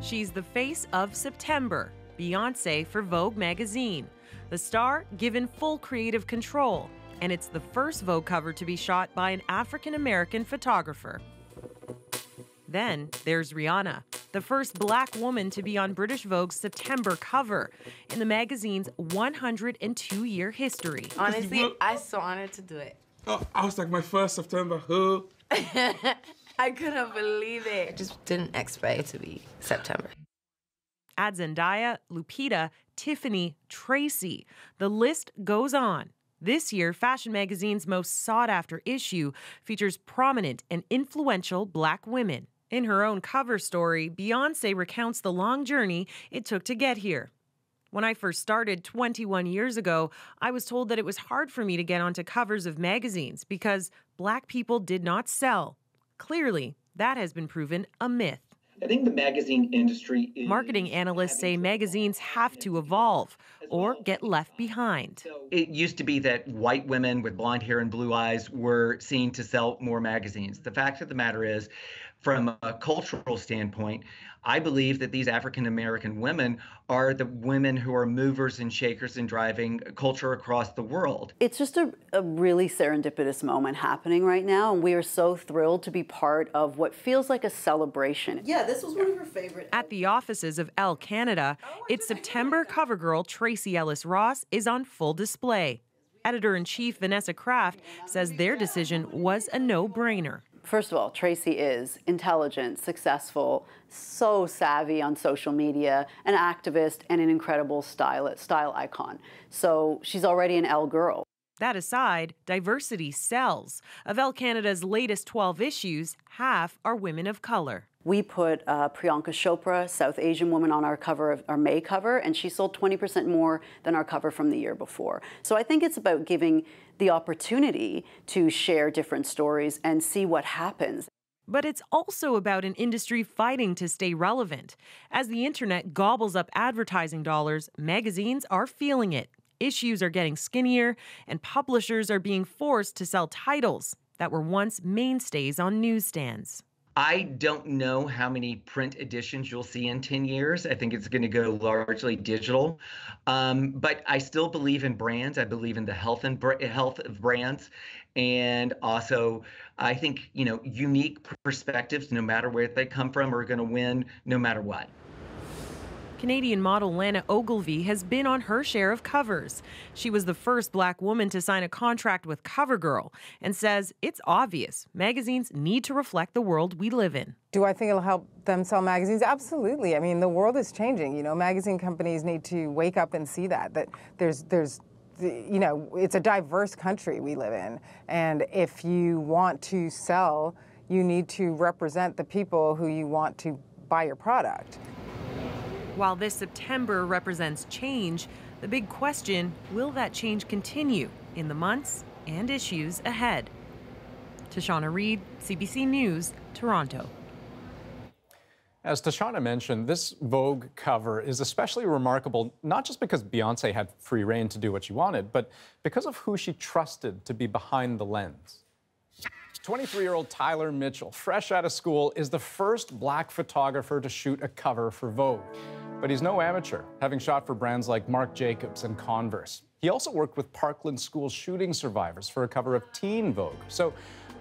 She's the face of September, Beyoncé for Vogue magazine. The star given full creative control, and it's the first Vogue cover to be shot by an African-American photographer. Then there's Rihanna, the first Black woman to be on British Vogue's September cover in the magazine's 102-year history. Honestly, I'm so honored to do it. Oh, I was like, my first September. I couldn't believe it. I just didn't expect it to be September. Add Zendaya, Lupita, Tiffany, Tracy. The list goes on. This year, Fashion Magazine's most sought-after issue features prominent and influential Black women. In her own cover story, Beyoncé recounts the long journey it took to get here. When I first started 21 years ago, I was told that it was hard for me to get onto covers of magazines because Black people did not sell. Clearly, that has been proven a myth. I think the magazine industry is... Marketing analysts say magazines have to evolve or get left behind. It used to be that white women with blonde hair and blue eyes were seen to sell more magazines. The fact of the matter is, from a cultural standpoint, I believe that these African-American women are the women who are movers and shakers and driving culture across the world. It's just a really serendipitous moment happening right now, and we are so thrilled to be part of what feels like a celebration. Yeah, this was one of her favorite. At the offices of Elle Canada, its September cover girl, Tracee Ellis Ross, is on full display. Editor-in-chief Vanessa Craft says their decision was a no-brainer. First of all, Tracee is intelligent, successful, so savvy on social media, an activist, and an incredible style icon. So she's already an Elle girl. That aside, diversity sells. Of Elle Canada's latest 12 issues, half are women of color. We put Priyanka Chopra, South Asian woman, on our cover, of our May cover, and she sold 20% more than our cover from the year before. So I think it's about giving the opportunity to share different stories and see what happens. But it's also about an industry fighting to stay relevant. As the internet gobbles up advertising dollars, magazines are feeling it. Issues are getting skinnier, and publishers are being forced to sell titles that were once mainstays on newsstands. I don't know how many print editions you'll see in 10 years. I think it's going to go largely digital. But I still believe in brands. I believe in the health of brands. And also, I think, unique perspectives, no matter where they come from, are going to win no matter what. Canadian model Lana Ogilvie has been on her share of covers. She was the first Black woman to sign a contract with CoverGirl and says it's obvious magazines need to reflect the world we live in. Do I think it'll help them sell magazines? Absolutely. I mean, the world is changing. Magazine companies need to wake up and see that there's it's a diverse country we live in. And if you want to sell, you need to represent the people who you want to buy your product. While this September represents change, the big question, will that change continue in the months and issues ahead? Tashauna Reid, CBC News, Toronto. As Tashauna mentioned, this Vogue cover is especially remarkable, not just because Beyoncé had free rein to do what she wanted, but because of who she trusted to be behind the lens. 23-year-old Tyler Mitchell, fresh out of school, is the first Black photographer to shoot a cover for Vogue. But he's no amateur, having shot for brands like Marc Jacobs and Converse. He also worked with Parkland School shooting survivors for a cover of Teen Vogue. So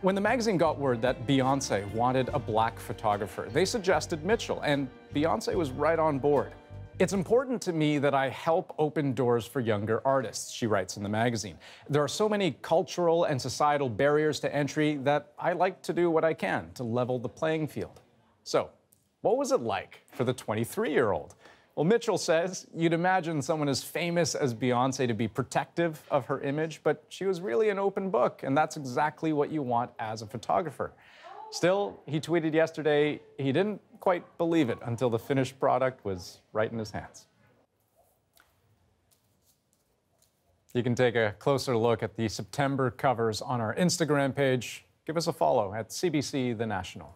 when the magazine got word that Beyoncé wanted a Black photographer, they suggested Mitchell, and Beyoncé was right on board. It's important to me that I help open doors for younger artists, she writes in the magazine. There are so many cultural and societal barriers to entry that I like to do what I can to level the playing field. So, what was it like for the 23-year-old? Well, Mitchell says you'd imagine someone as famous as Beyoncé to be protective of her image, but she was really an open book, and that's exactly what you want as a photographer. Still, he tweeted yesterday he didn't quite believe it until the finished product was right in his hands. You can take a closer look at the September covers on our Instagram page. Give us a follow at CBC The National.